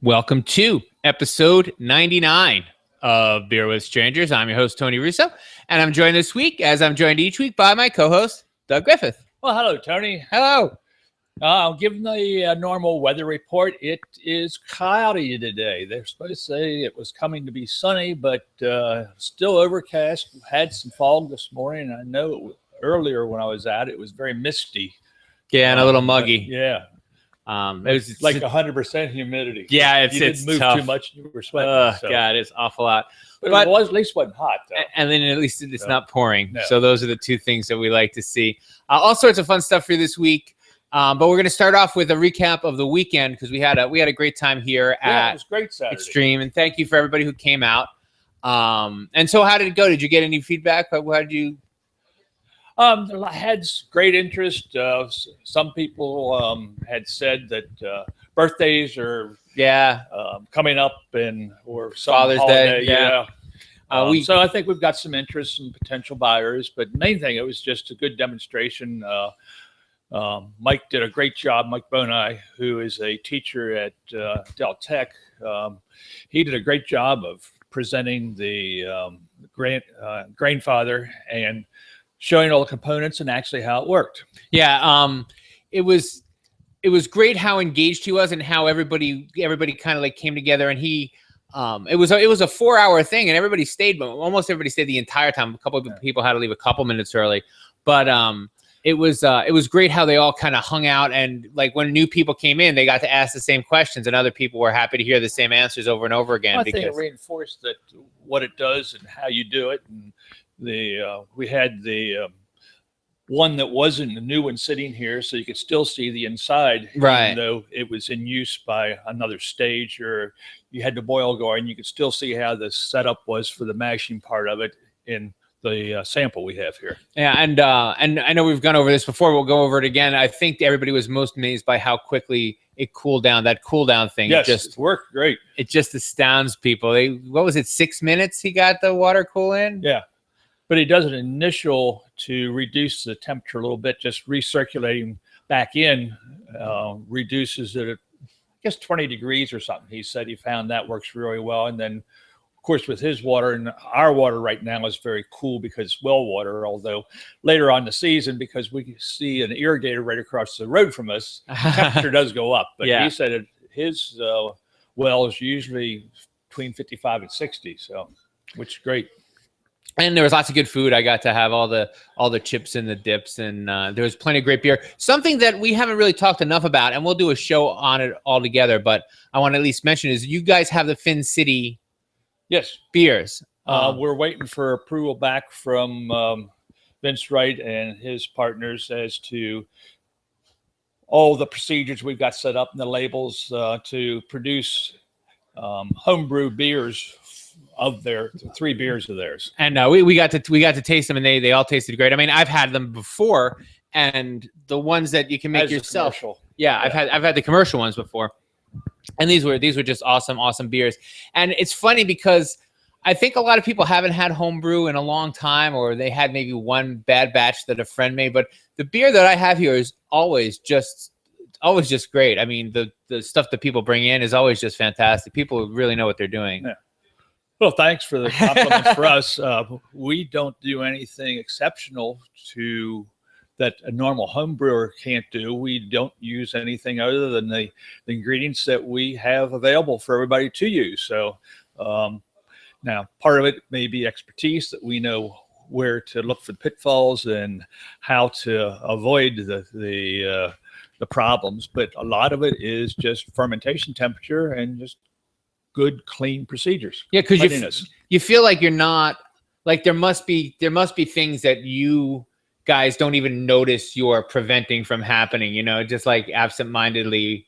Welcome to episode 99 of Beer with Strangers. I'm your host, Tony Russo, and I'm joined this week, as I'm joined each week, by my co-host, Doug Griffith. Well, hello, Tony. Hello. Given the normal weather report, it is cloudy today. They're supposed to say it was coming to be sunny, but still overcast. Had some fog this morning. I know earlier when I was out, it was very misty. Yeah, and a little muggy. Yeah. It was like 100% humidity. Yeah, you didn't move tough. too much. You were sweating. So. God, it's awful out. But it was, at least wasn't hot, though. And then at least it's not pouring. No. So those are the two things that we like to see. All sorts of fun stuff for you this week. But we're going to start off with a recap of the weekend because we had a great time here at it was great Saturday. Extreme. And thank you for everybody who came out. And so how did it go? Did you get any feedback? How did you? I had great interest. Some people had said that birthdays are coming up or some Father's holiday. Day. Yeah. So I think we've got some interest in potential buyers. But main thing, it was just a good demonstration. Mike did a great job. Mike Bonai, who is a teacher at Del Tech, he did a great job of presenting the Grainfather and showing all the components and actually how it worked. Yeah, it was great how engaged he was and how everybody kind of like came together. And he, it was a 4-hour thing, and everybody stayed, but almost everybody stayed the entire time. A couple of people had to leave a couple minutes early, but it was great how they all kind of hung out, and like when new people came in, they got to ask the same questions, and other people were happy to hear the same answers over and over again. Well, I think it reinforced that what it does and how you do it. And we had the one that wasn't a new one sitting here, so you could still see the inside, right? Even though it was in use by another stage, or you had the boil going, you could still see how the setup was for the mashing part of it in the sample we have here. Yeah, and I know we've gone over this before. We'll go over it again. I think everybody was most amazed by how quickly it cooled down. That cool down thing, yes, it worked great. It just astounds people. What was it? 6 minutes he got the water cool in. Yeah. But he does an initial to reduce the temperature a little bit, just recirculating back in, reduces it at, I guess, 20 degrees or something. He said he found that works really well. And then, of course, with his water, and our water right now is very cool because it's well water, although later on in the season, because we see an irrigator right across the road from us, temperature does go up. But he said his well is usually between 55 and 60, so which is great. And there was lots of good food. I got to have all the chips and the dips, and there was plenty of great beer. Something that we haven't really talked enough about, and we'll do a show on it all together, but I want to at least mention is you guys have the Fin City beers. We're waiting for approval back from Vince Wright and his partners as to all the procedures we've got set up and the labels to produce homebrew beers of their 3 beers of theirs. And we got to taste them, and they all tasted great. I mean, I've had them before, and the ones that you can make yourself. Yeah, I've had the commercial ones before. And these were just awesome beers. And it's funny because I think a lot of people haven't had homebrew in a long time, or they had maybe one bad batch that a friend made, but the beer that I have here is always just great. I mean, the stuff that people bring in is always just fantastic. People really know what they're doing. Yeah. Well, thanks for the compliments for us. We don't do anything exceptional that a normal home brewer can't do. We don't use anything other than the ingredients that we have available for everybody to use. So now part of it may be expertise, that we know where to look for the pitfalls and how to avoid the problems. But a lot of it is just fermentation temperature and just good, clean procedures. Yeah, because you feel like you're not, like there must be things that you guys don't even notice you're preventing from happening, just like absentmindedly.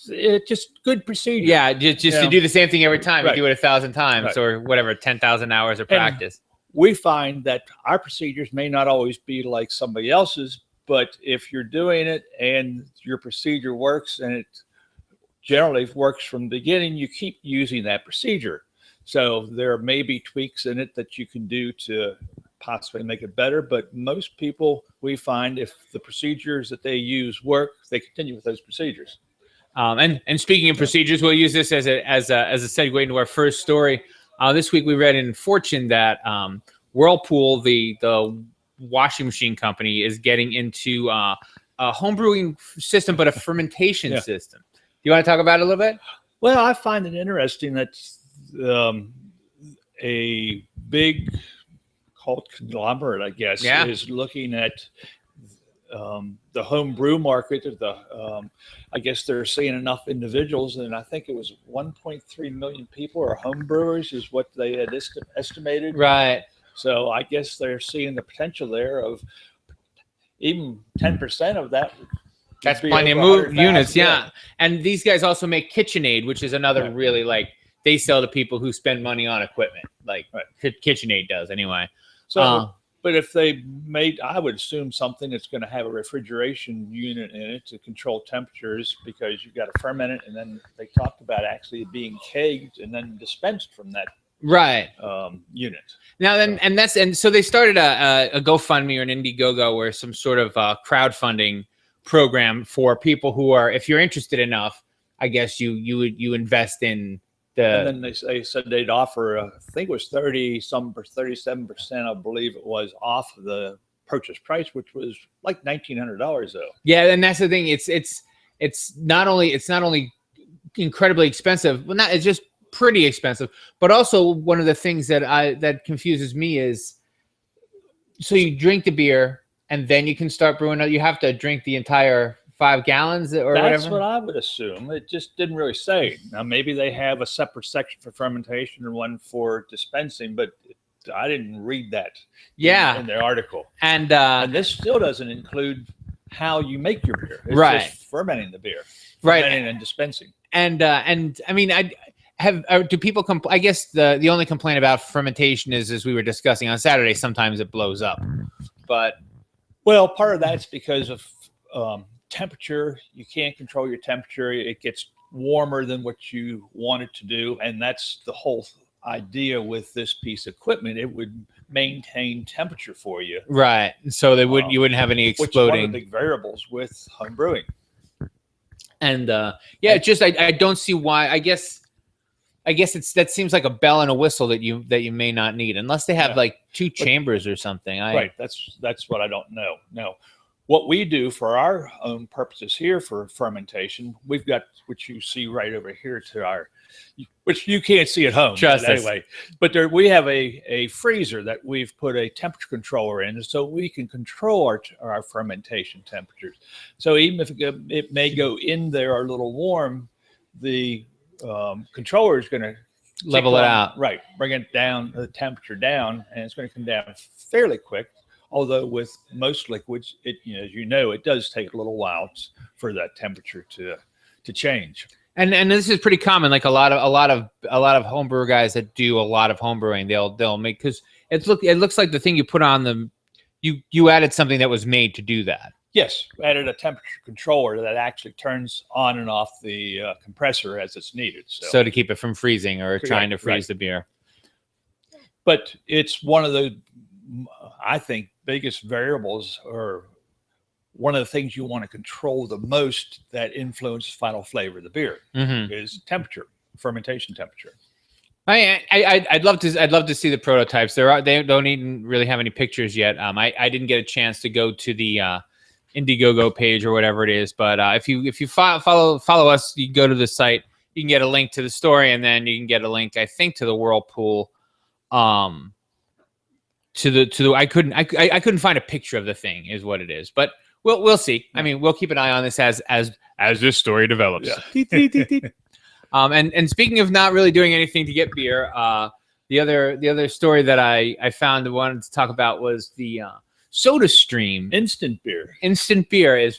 It's just good procedure. Yeah, just to do the same thing every time. Right. You do it 1,000 times or whatever, 10,000 hours of practice. And we find that our procedures may not always be like somebody else's, but if you're doing it and your procedure works, and it generally works from the beginning, you keep using that procedure. So there may be tweaks in it that you can do to possibly make it better, but most people, we find, if the procedures that they use work, they continue with those procedures. And speaking of procedures, we'll use this as a segue into our first story. This week we read in Fortune that Whirlpool, the washing machine company, is getting into a home brewing system, but a fermentation system. Do you want to talk about it a little bit? Well, I find it interesting that a big called conglomerate, I guess, is looking at the home brew market. I guess they're seeing enough individuals, and I think it was 1.3 million people are home brewers is what they had estimated. Right. So I guess they're seeing the potential there of even 10% of that. That's plenty of units, yeah. And these guys also make KitchenAid, which is another really, like, they sell to people who spend money on equipment, like KitchenAid does anyway. So, but if they made, I would assume something that's going to have a refrigeration unit in it to control temperatures, because you've got to ferment it, and then they talked about actually being kegged and then dispensed from that unit. Now then, and so they started a GoFundMe or an Indiegogo, or some sort of crowdfunding program for people who are, if you're interested enough, I guess you invest in the. And then they said they'd offer, I think it was 37%, I believe it was, off the purchase price, which was like $1,900 though. Yeah, and that's the thing. It's not only incredibly expensive, well, it's just pretty expensive, but also one of the things that confuses me is, so you drink the beer and then you can start brewing. You have to drink the entire 5 gallons or whatever. That's what I would assume. It just didn't really say. Now maybe they have a separate section for fermentation and one for dispensing, but I didn't read that. In their article. And this still doesn't include how you make your beer. It's just fermenting the beer, fermenting and dispensing. And I mean, do people I guess the only complaint about fermentation is, as we were discussing on Saturday, sometimes it blows up. But well, part of that's because of temperature. You can't control your temperature. It gets warmer than what you want it to do, and that's the whole idea with this piece of equipment. It would maintain temperature for you, right? So you wouldn't have any exploding. Which is one of the big variables with home brewing. And I don't see why. I guess that seems like a bell and a whistle that you may not need, unless they have like 2 chambers or something. Right. That's what I don't know. No. What we do for our own purposes here for fermentation, we've got what you see right over here to our, which you can't see at home. Anyway, but we have a freezer that we've put a temperature controller in, so we can control our fermentation temperatures. So even if it may go in there a little warm, the controller is going to level it out. Right. Bring it down, the temperature down, and it's going to come down fairly quick. Although with most liquids, it does take a little while for that temperature to change. And this is pretty common. Like a lot of homebrewer guys that do a lot of homebrewing, they'll make, because it looks like the thing you put on them, you added something that was made to do that. Yes, added a temperature controller that actually turns on and off the compressor as it's needed. So to keep it from freezing or trying to freeze the beer. But it's one of the, I think, biggest variables, or one of the things you want to control the most that influences final flavor of the beer is temperature, fermentation temperature. I'd love to see the prototypes. They don't even really have any pictures yet. I didn't get a chance to go to the Indiegogo page or whatever it is, but if you follow us, you go to the site, you can get a link to the story, and then you can get a link, I think, to the Whirlpool. I couldn't find a picture of the thing, is what it is, but we'll see. I mean, we'll keep an eye on this as this story develops. Yeah. And speaking of not really doing anything to get beer, the other story that I found and wanted to talk about was the SodaStream instant beer. Instant beer is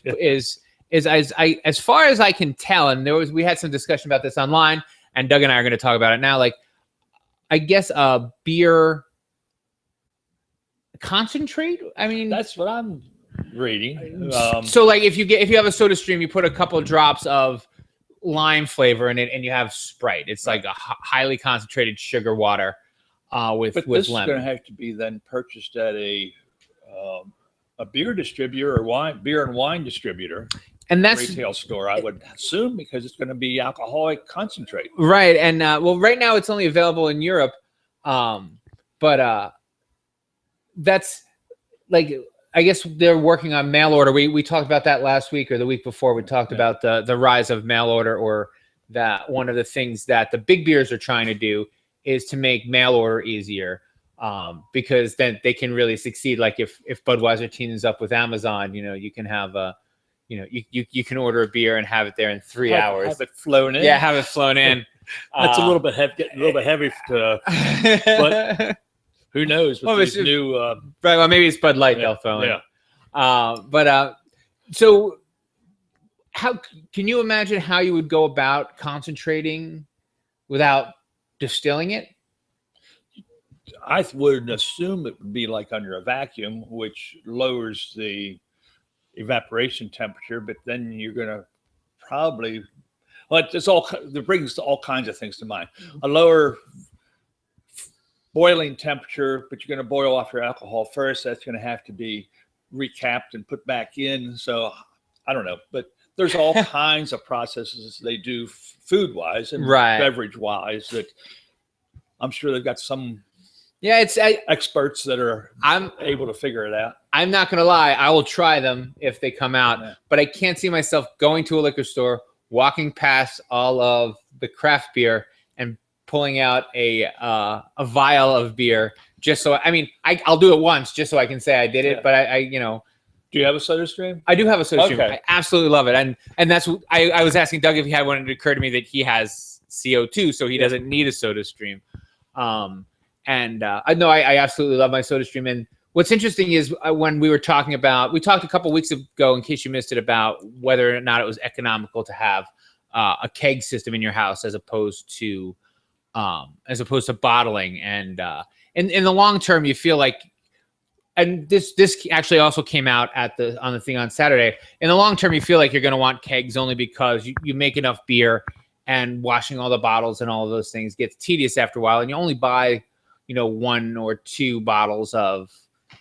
as far as I can tell, and we had some discussion about this online, and Doug and I are going to talk about it now. Like, I guess beer concentrate. I mean, that's what I'm reading. So like if you have a SodaStream, you put a couple of drops of lime flavor in it, and you have Sprite. It's like a highly concentrated sugar water with this lemon. Is going to have to be then purchased at a beer distributor or beer and wine distributor. And that's retail store, I would assume, because it's going to be alcoholic concentrate. Right. And well, right now it's only available in Europe. But that's like, I guess they're working on mail order. We talked about that last week or the week before. We talked about the rise of mail order, or that one of the things that the big beers are trying to do is to make mail order easier, because then they can really succeed. Like if Budweiser teams up with Amazon, you can have you can order a beer and have it there in 3 hours. Have it flown in. Yeah, have it flown in. That's a little bit heavy, getting a little bit heavy, but who knows with these new right? Well, maybe it's Bud Light they'll throw in. Yeah. So how can you imagine how you would go about concentrating without distilling it? I would assume it would be like under a vacuum, which lowers the evaporation temperature, but then you're going to probably, it brings all kinds of things to mind. A lower boiling temperature, but you're going to boil off your alcohol first. That's going to have to be recapped and put back in. So I don't know, but there's all kinds of processes they do food wise and beverage wise that I'm sure they've got some experts that are able to figure it out. I'm not going to lie. I will try them if they come out, but I can't see myself going to a liquor store, walking past all of the craft beer and pulling out a vial of beer just so, I'll do it once just so I can say I did it. But I do you have a soda stream? I do have a soda stream. I absolutely love it. And that's, I was asking Doug if he had one, and it occurred to me that he has CO2, so he doesn't need a soda stream. I know I absolutely love my soda stream. And what's interesting is when we talked a couple weeks ago, in case you missed it, about whether or not it was economical to have a keg system in your house as opposed to bottling. And in the long term, you feel like, and this actually also came out on the thing on Saturday. In the long term, you feel like you're going to want kegs only because you make enough beer, and washing all the bottles and all of those things gets tedious after a while, and you only buy 1 or 2 bottles of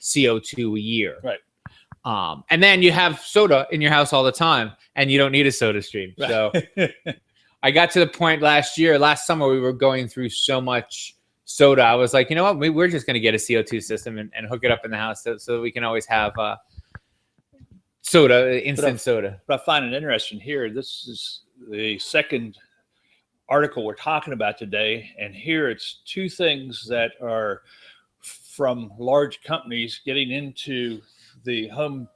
CO2 a year. Right. And then you have soda in your house all the time, and you don't need a soda stream. Right. So I got to the point last summer, we were going through so much soda. I was like, you know what? We're just going to get a CO2 system and hook it up in the house so that we can always have soda, instant soda. But I find it interesting here. This is the second article we're talking about today, and here it's 2 things that are from large companies getting into the home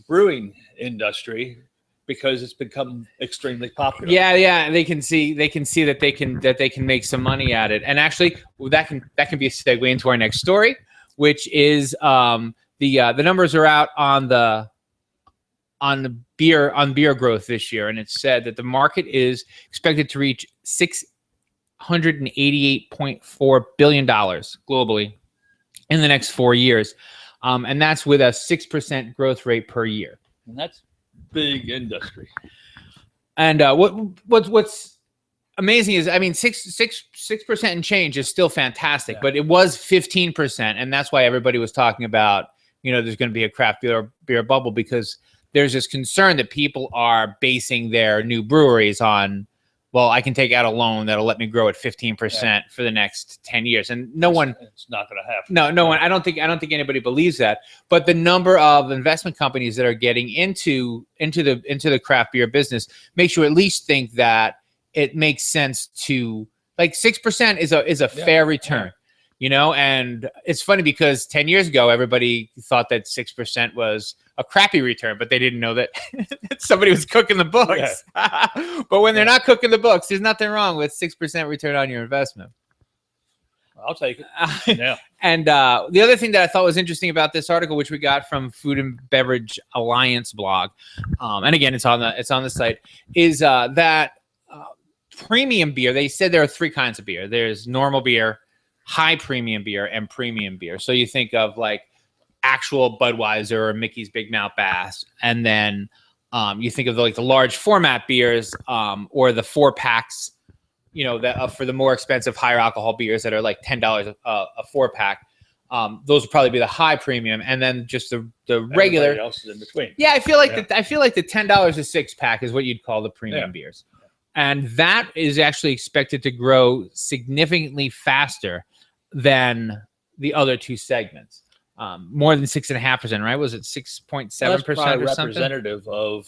brewing industry because it's become extremely popular. Yeah, they can see that they can make some money at it. And actually, that can be a segue into our next story, which is the numbers are out on beer growth this year, and it said that the market is expected to reach $688.4 billion globally in the next 4 years, and that's with a 6% growth rate per year. And that's big industry. And what's amazing is, 6% and change is still fantastic, but it was 15%, and that's why everybody was talking about there's going to be a craft beer bubble, because there's this concern that people are basing their new breweries on, well, I can take out a loan that'll let me grow at 15% for the next 10 years. And it's not going to happen. No one. I don't think anybody believes that. But the number of investment companies that are getting into the craft beer business makes you at least think that it makes sense to, like, 6% is a fair return. And it's funny because 10 years ago, everybody thought that 6% was a crappy return, but they didn't know that somebody was cooking the books. But when they're not cooking the books, there's nothing wrong with 6% return on your investment. I'll take it. Yeah. And the other thing that I thought was interesting about this article, which we got from Food and Beverage Alliance blog, and again, it's on the site, is that premium beer. They said there are 3 kinds of beer. There's normal beer, high premium beer, and premium beer. So you think of like actual Budweiser or Mickey's Big Mouth Bass, and then you think of the large format beers, or the 4-packs, that for the more expensive, higher alcohol beers that are like $10 a 4-pack. those would probably be the high premium, and then just the regular. Everybody else is in between. Yeah, I feel like the $10 a 6-pack is what you'd call the premium beers, and that is actually expected to grow significantly faster than the other two segments. More than 6.5%, right? Was it 6.7% or something? Representative of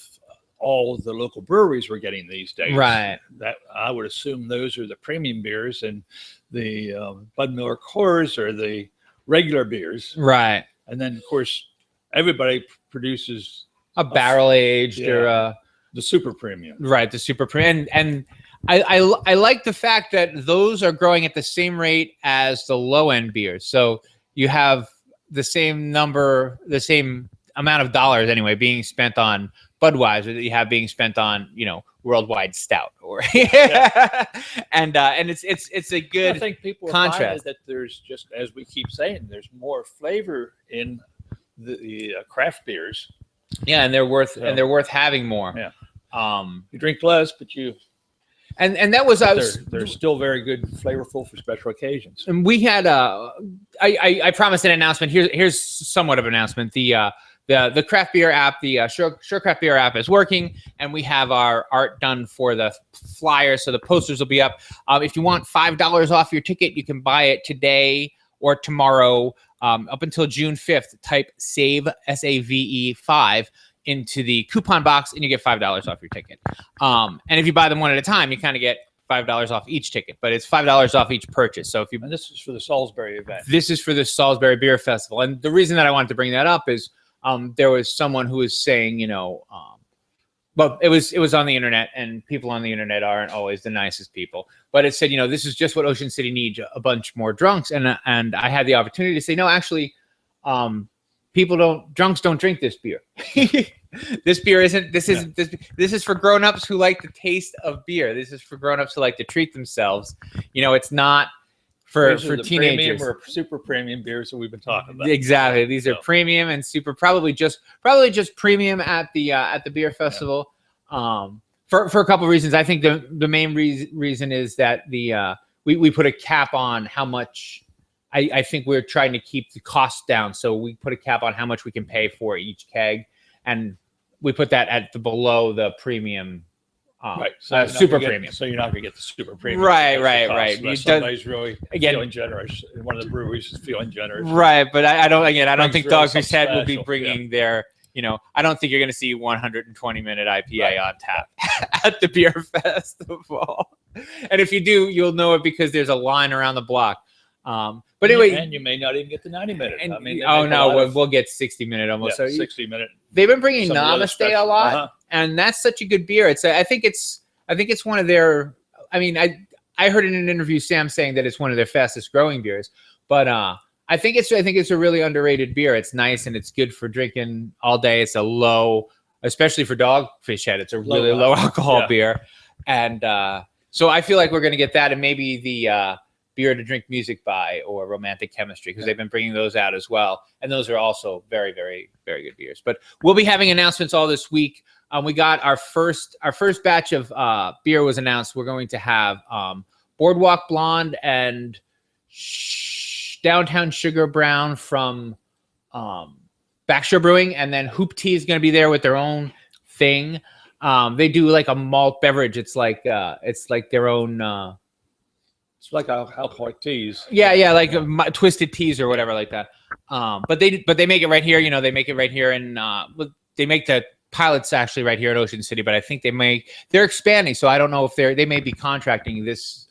all the local breweries we're getting these days. Right. That I would assume those are the premium beers, and the Bud Miller Coors are the regular beers. Right. And then, of course, everybody produces a barrel aged or the super premium. Right, the super premium. And I like the fact that those are growing at the same rate as the low end beers. So you have the same amount of dollars anyway being spent on Budweiser that you have being spent on, worldwide stout or and it's a good I think people contrast that there's, just as we keep saying, there's more flavor in the craft beers. Yeah, and they're worth having more. Yeah. You drink less, but you and that was they're still very good, flavorful for special occasions. And we had I promised an announcement. Here's somewhat of an announcement. The craft beer app, the Sure Craft Beer app is working, and we have our art done for the flyers, so the posters will be up. If you want $5 off your ticket, you can buy it today or tomorrow up until June 5th. Type SAVE, SAVE 5 into the coupon box, and you get $5 off your ticket. And if you buy them one at a time, you kind of get $5 off each ticket, but it's $5 off each purchase. So and this is for the Salisbury event. This is for the Salisbury Beer Festival, and the reason that I wanted to bring that up is there was someone who was saying, well, it was on the internet, and people on the internet aren't always the nicest people, but it said, this is just what Ocean City needs, a bunch more drunks. And I had the opportunity to say, no, actually, drunks don't drink this beer. This beer isn't, this is for grownups who like the taste of beer. This is for grownups who like to treat themselves. It's not for teenagers. Premium or super premium beers that we've been talking about. Exactly. These are premium and super, probably just premium at the beer festival. Yeah. For a couple of reasons. I think the main reason is that we put a cap on how much. I think we're trying to keep the costs down, so we put a cap on how much we can pay for each keg, and we put that at below the premium. Right, so super premium. So you're not going to get the super premium. Right. Somebody's really feeling generous. One of the breweries is feeling generous. Right, but I don't think Dogfish Head will be bringing their. I don't think you're going to see 120-minute IPA on tap at the beer festival. And if you do, you'll know it because there's a line around the block. But anyway, and you may not even get the 90-minute. We'll get 60-minute almost. Yeah, so 60-minute. They've been bringing Namaste a lot, and that's such a good beer. I think it's one of their. I mean, I heard in an interview Sam saying that it's one of their fastest growing beers, but I think it's a really underrated beer. It's nice and it's good for drinking all day. It's a low, especially for Dogfish Head. It's a really low alcohol beer, and so I feel like we're going to get that, and maybe the. Beer to Drink Music By or Romantic Chemistry, because they've been bringing those out as well, and those are also very, very, very good beers. But we'll be having announcements all this week. We got our first batch of beer was announced. We're going to have Boardwalk Blonde and Downtown Sugar Brown from Backshore Brewing, and then Hoop Tea is going to be there with their own thing. They do like a malt beverage. It's like their own. It's like alcoholic teas. Yeah, like twisted teas or whatever like that. But they make it right here. They make it right here, and they make the pilots actually right here at Ocean City. But I think they're expanding, so I don't know if they may be contracting this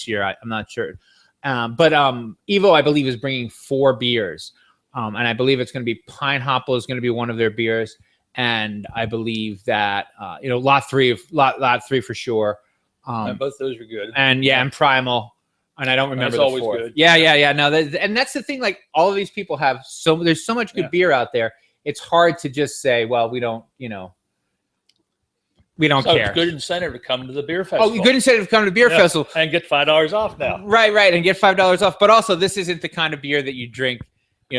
year. I'm not sure. But Evo, I believe, is bringing 4 beers, and I believe it's going to be Pine Hopple is going to be one of their beers, and I believe that lot three for sure. And both those are good. And and Primal, and I don't remember the always fourth. Good. Yeah. No, and that's the thing. Like all of these people have there's so much good beer out there. It's hard to just say, well, we don't care. It's good incentive to come to the beer festival. Oh, good incentive to come to the beer festival and get $5 off now. Right, and get $5 off. But also, this isn't the kind of beer that you drink.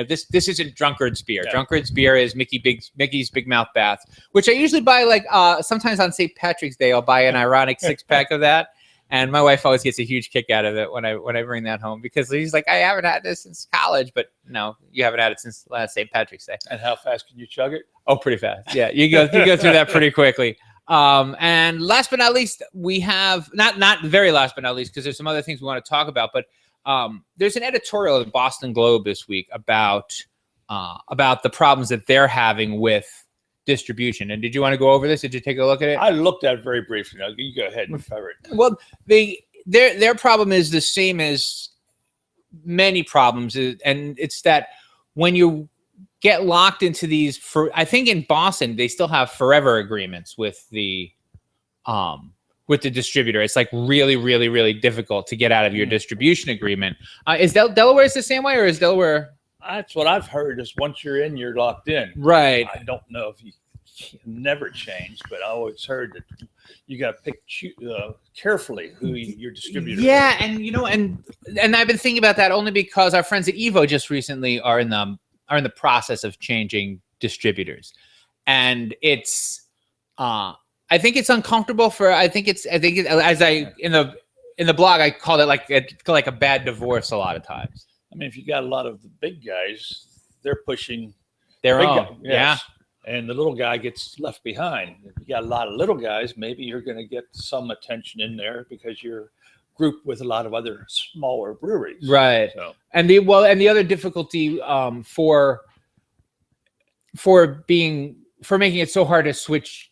This isn't Drunkard's beer. Yeah. Drunkard's beer is Mickey's Big Mouth Bath, which I usually buy like sometimes on St. Patrick's Day. I'll buy an ironic 6-pack of that, And my wife always gets a huge kick out of it when I bring that home, because he's like, I haven't had this since college, but no, you haven't had it since last St. Patrick's Day. And how fast can you chug it? Oh, pretty fast. Yeah, you go through that pretty quickly. And last but not least, we have not very last but not least, because there's some other things we want to talk about, but there's an editorial in the Boston Globe this week about the problems that they're having with distribution. And did you want to go over this? Did you take a look at it? I looked at it very briefly. Now, you go ahead and cover it. Well, their problem is the same as many problems, and it's that when you get locked into these, I think in Boston they still have forever agreements with the distributor. It's like really, really, really difficult to get out of your distribution agreement. Is Delaware is the same way, or is Delaware? That's what I've heard, is once you're in, you're locked in. Right. I don't know if you can never change, but I always heard that you got to pick carefully who your distributor is. Yeah, and I've been thinking about that only because our friends at Evo just recently are in the process of changing distributors, and it's I think it's uncomfortable in the blog I called it like a bad divorce a lot of times. I mean, if you got a lot of the big guys, they're pushing their own. Guy, yes, yeah. And the little guy gets left behind. If you got a lot of little guys, maybe you're going to get some attention in there because you're grouped with a lot of other smaller breweries. Right. So. And the other difficulty for making it so hard to switch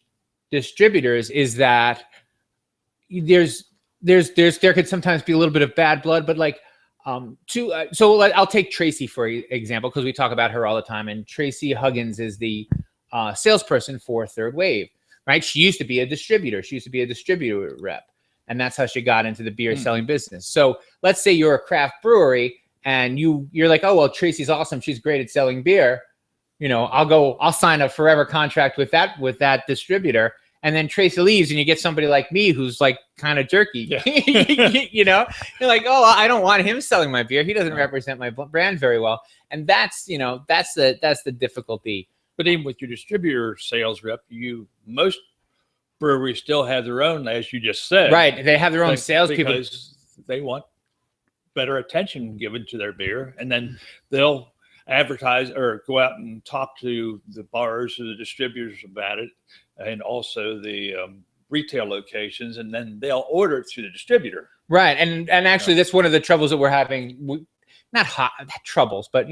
distributors is that there could sometimes be a little bit of bad blood, but like so I'll take Tracy for example, because we talk about her all the time, and Tracy Huggins is the salesperson for Third Wave, right? She used to be a distributor. She used to be a distributor rep, and that's how she got into the beer selling business. So let's say you're a craft brewery and you're like, oh, well, Tracy's awesome. She's great at selling beer. I'll sign a forever contract with that distributor. And then Tracy leaves, and you get somebody like me who's like kind of jerky. Yeah. You're like, oh, I don't want him selling my beer. He doesn't represent my brand very well. And that's the difficulty. But even with your distributor sales rep, most breweries still have their own, as you just said. Right. They have their own salespeople because they want better attention given to their beer, and then they'll advertise or go out and talk to the bars or the distributors about it, and also the retail locations, and then they'll order it through the distributor. Right. And actually that's one of the troubles that we're having. Not troubles, but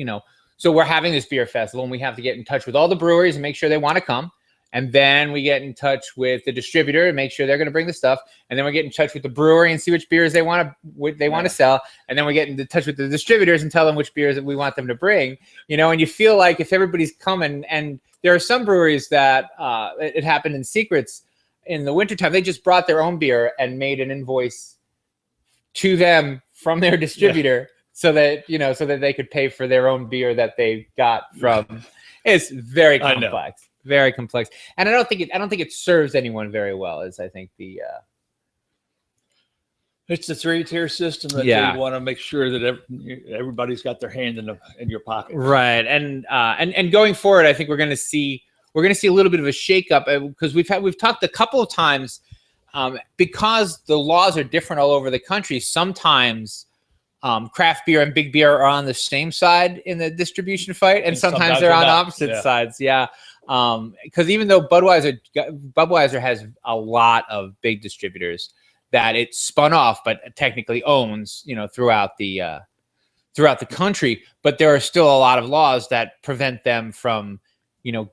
so we're having this beer festival, and we have to get in touch with all the breweries and make sure they want to come. And then we get in touch with the distributor and make sure they're going to bring the stuff. And then we get in touch with the brewery and see which beers they want to sell. And then we get in touch with the distributors and tell them which beers that we want them to bring. And you feel like if everybody's coming, and there are some breweries that it happened in Secrets in the wintertime, they just brought their own beer and made an invoice to them from their distributor. Yeah. So that they could pay for their own beer that they got from. It's very complex, very complex, and I don't think it serves anyone very well. Is I think it's the 3-tier system that you want to make sure that everybody's got their hand in your pocket. Right, and going forward, I think we're going to see a little bit of a shakeup, because we've talked a couple of times, because the laws are different all over the country. Sometimes craft beer and big beer are on the same side in the distribution fight, and sometimes they're on opposite sides. Yeah. Because even though Budweiser has a lot of big distributors that it spun off, but technically owns, throughout the country, but there are still a lot of laws that prevent them from,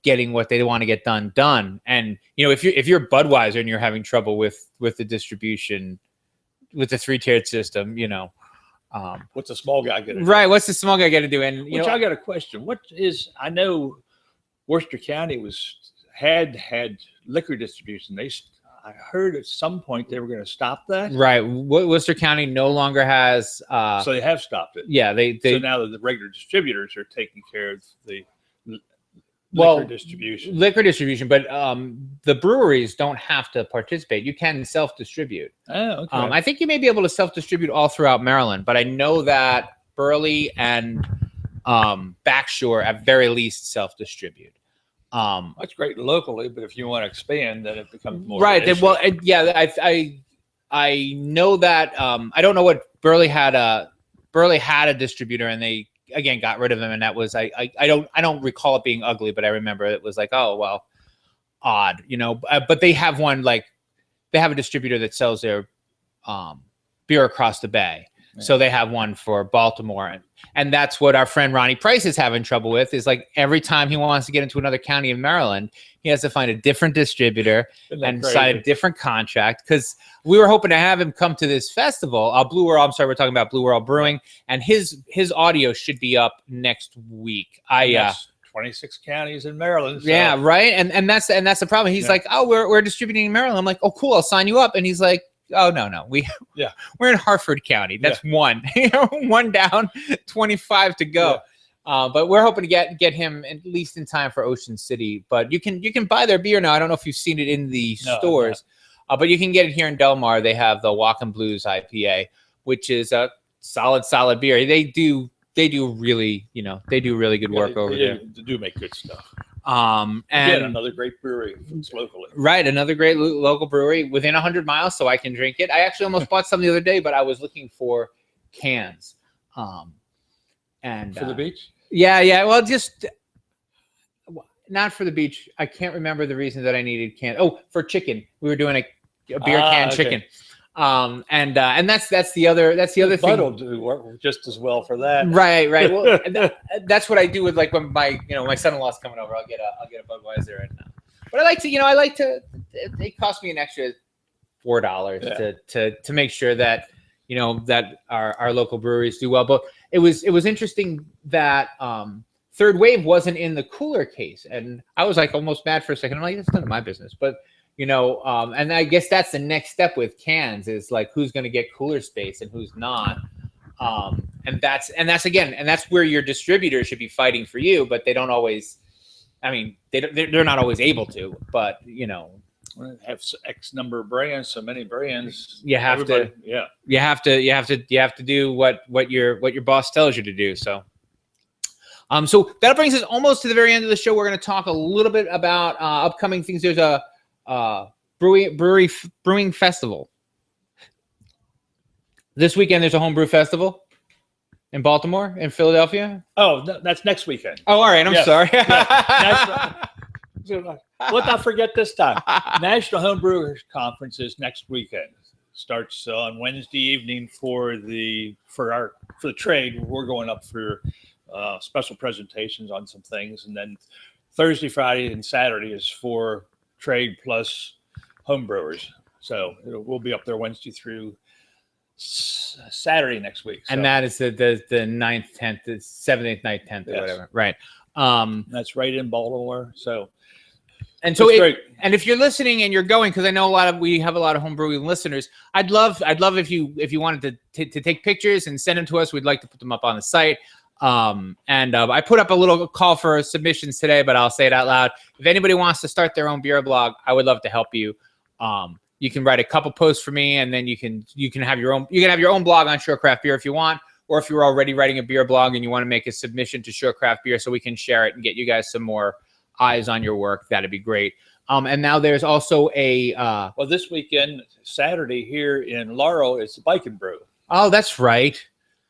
getting what they want to get done. And if you're Budweiser and you're having trouble with the distribution, with the 3-tiered system, what's a small guy going to do? Right. What's the small guy going to do? And I got a question. I know Worcester County had liquor distribution. I heard at some point they were going to stop that. Right. Worcester County no longer has. So they have stopped it. Yeah. So now the regular distributors are taking care of the liquor distribution. But the breweries don't have to participate. You can self-distribute. Oh, okay. I think you may be able to self-distribute all throughout Maryland, but I know that Burley and Backshore at very least self-distribute. That's great locally, but if you want to expand, then it becomes more right. Well, I know that I don't know what Burley had a distributor, and they again got rid of him, and that was I don't recall it being ugly, but I remember it was like, oh well, odd, you know. But they have one, like they have a distributor that sells their beer across the bay. So they have one for Baltimore, and that's what our friend Ronnie Price is having trouble with. Is like every time he wants to get into another county in Maryland, he has to find a different distributor and sign a different contract. Because we were hoping to have him come to this festival, Blue World. I'm sorry, we're talking about Blue World Brewing, and his audio should be up next week. 26 counties in Maryland. So. Yeah, right. And that's the problem. He's like, oh, we're distributing in Maryland. I'm like, oh, cool, I'll sign you up. And he's like, oh no, we're in Harford County. That's one, one down, 25 to go. Yeah. But we're hoping to get him at least in time for Ocean City. But you can buy their beer now. I don't know if you've seen it in the stores, but you can get it here in Del Mar. They have the Walkin' Blues IPA, which is a solid beer. They do really, they do really good work over there. They do make good stuff. And another great brewery locally. Right, another great local brewery within 100 miles, so I can drink it. I actually almost bought some the other day, but I was looking for cans. And for the beach? Yeah. Well, just not for the beach. I can't remember the reason that I needed cans. Oh, for chicken. We were doing a beer can chicken. And that's the other thing. Bud will do work just as well for that. Right. Well, that's what I do with like when my son-in-law's coming over. I'll get a Budweiser, and but I like to. It cost me an extra $4 to make sure that that our local breweries do well. But it was interesting that Third Wave wasn't in the cooler case, and I was like almost mad for a second. I'm like, it's none of my business, but. And I guess that's the next step with cans is like who's going to get cooler space and who's not. And that's where your distributor should be fighting for you, but they don't always. I mean, they're not always able to, but have X number of brands, so many brands. You have to do what your boss tells you to do. So. So that brings us almost to the very end of the show. We're going to talk a little bit about upcoming things. There's a brewing festival this weekend. There's a homebrew festival in Baltimore, in Philadelphia. Oh, that's next weekend. Oh, all right. I'm sorry. Let's not forget this time. National Homebrewers Conference is next weekend. Starts on Wednesday evening for the trade. We're going up for special presentations on some things, and then Thursday, Friday, and Saturday is for trade plus homebrewers. So we'll be up there Wednesday through Saturday next week. So. And that is the 9th, 10th, 7th, 8th, 9th, 10th, or whatever. Right. That's right in Baltimore. So. And so, and if you're listening and you're going, because I know we have a lot of homebrewing listeners. I'd love if you wanted to take pictures and send them to us. We'd like to put them up on the site. I put up a little call for submissions today, but I'll say it out loud. If anybody wants to start their own beer blog, I would love to help you. You can write a couple posts for me, and then you can have your own blog on Shore Craft Beer if you want, or if you're already writing a beer blog and you want to make a submission to Shore Craft Beer so we can share it and get you guys some more eyes on your work, that'd be great. And now there's also this weekend, Saturday here in Laurel, it's the Bike and Brew. Oh, that's right.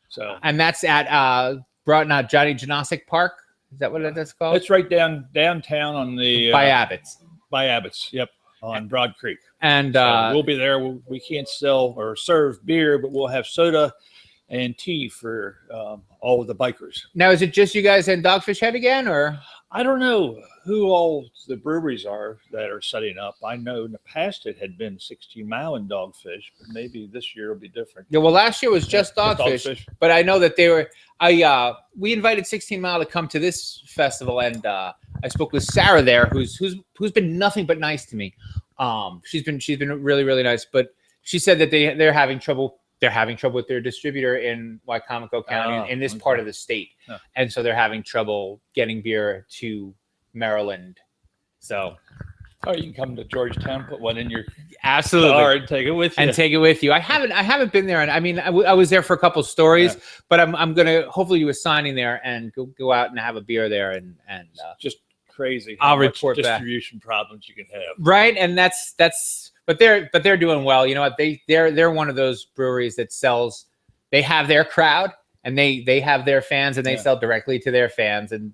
So, and that's at Johnny Janosic Park. Is that what that's called? It's right downtown on the by Abbott's. By Abbott's, yep, on Broad Creek. And so we'll be there. We can't sell or serve beer, but we'll have soda and tea for all of the bikers. Now, is it just you guys and Dogfish Head again, or? I don't know who all the breweries are that are setting up. I know in the past it had been 16 Mile and Dogfish, but maybe this year will be different. Yeah, well, last year was just Dogfish, but I know that they were. We invited 16 Mile to come to this festival, and I spoke with Sarah there, who's been nothing but nice to me. She's been really, really nice, but she said that they're having trouble. They're having trouble with their distributor in Wycomico County in this part of the state. Oh. And so they're having trouble getting beer to Maryland. So you can come to Georgetown, put one in your car and take it with you. I haven't been there. And I mean, I was there for a couple of stories, but I'm going to hopefully do a signing there and go out and have a beer there and just crazy. I'll report distribution problems you can have. Right. And that's but they're doing well. You know what? They're one of those breweries that sells. They have their crowd and they have their fans and they sell directly to their fans. And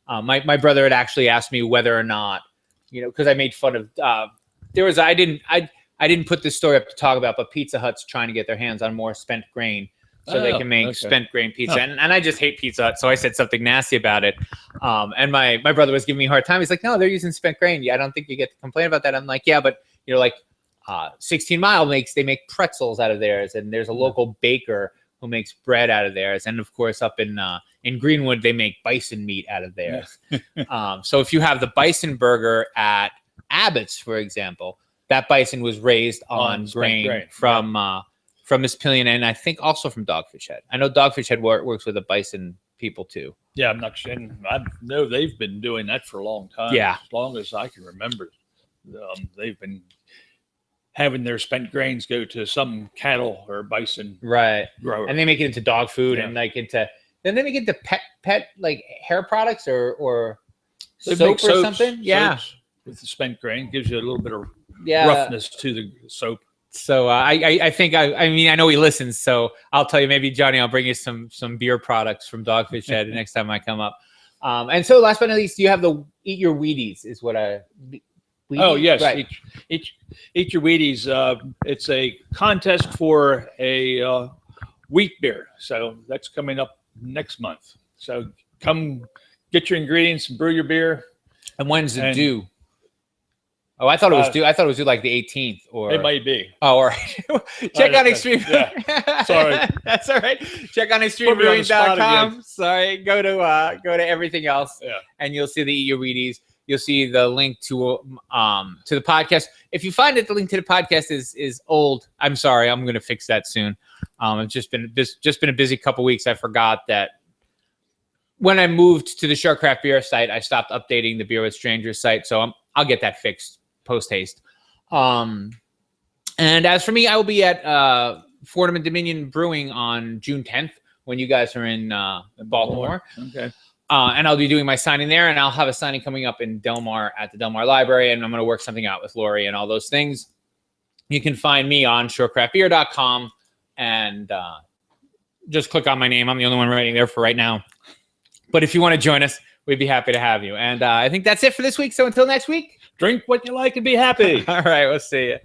my brother had actually asked me whether or not, because I made fun of I didn't put this story up to talk about, but Pizza Hut's trying to get their hands on more spent grain so they can make spent grain pizza. And I just hate Pizza Hut, so I said something nasty about it. And my brother was giving me a hard time. He's like, no, they're using spent grain. Yeah, I don't think you get to complain about that. I'm like, yeah, but 16 Mile they make pretzels out of theirs, and there's a local baker who makes bread out of theirs, and of course up in Greenwood they make bison meat out of theirs. So if you have the bison burger at Abbott's, for example, that bison was raised on grain from Miss Pillion, and I think also from Dogfish Head. I know Dogfish Head works with the bison people too. Yeah, I'm not sure. I know they've been doing that for a long time. Yeah, as long as I can remember. They've been having their spent grains go to some cattle or bison grower, and they make it into dog food and then they make it into pet like hair products or soap or something. Yeah, with the spent grain gives you a little bit of roughness to the soap. So I think I know he listens, so I'll tell you, maybe Johnny, I'll bring you some beer products from Dogfish Head next time I come up. And so last but not least, you have the Eat Your Wheaties is what I. Wheaties? Oh yes, right. Eat Your Wheaties. It's a contest for a wheat beer, so that's coming up next month. So come get your ingredients and brew your beer. And when's it due? Oh, I thought it was due. I thought it was due like the 18th, or it might be. Oh, all right. Check on Extreme. Yeah. Sorry, that's all right. Check on extremebrewing.com. Sorry, go to everything else, and you'll see the Eat Your Wheaties. You'll see the link to the podcast. If you find that the link to the podcast is old, I'm sorry. I'm going to fix that soon. It's just been a busy couple weeks. I forgot that when I moved to the Shark Craft Beer site, I stopped updating the Beer with Strangers site. So I'll get that fixed post haste. And as for me, I will be at Fordham and Dominion Brewing on June 10th when you guys are in Baltimore. Okay. And I'll be doing my signing there, and I'll have a signing coming up in Del Mar at the Del Mar Library, and I'm going to work something out with Lori and all those things. You can find me on shorecraftbeer.com and just click on my name. I'm the only one writing there for right now. But if you want to join us, we'd be happy to have you. And I think that's it for this week. So until next week, drink what you like and be happy. All right, we'll see you.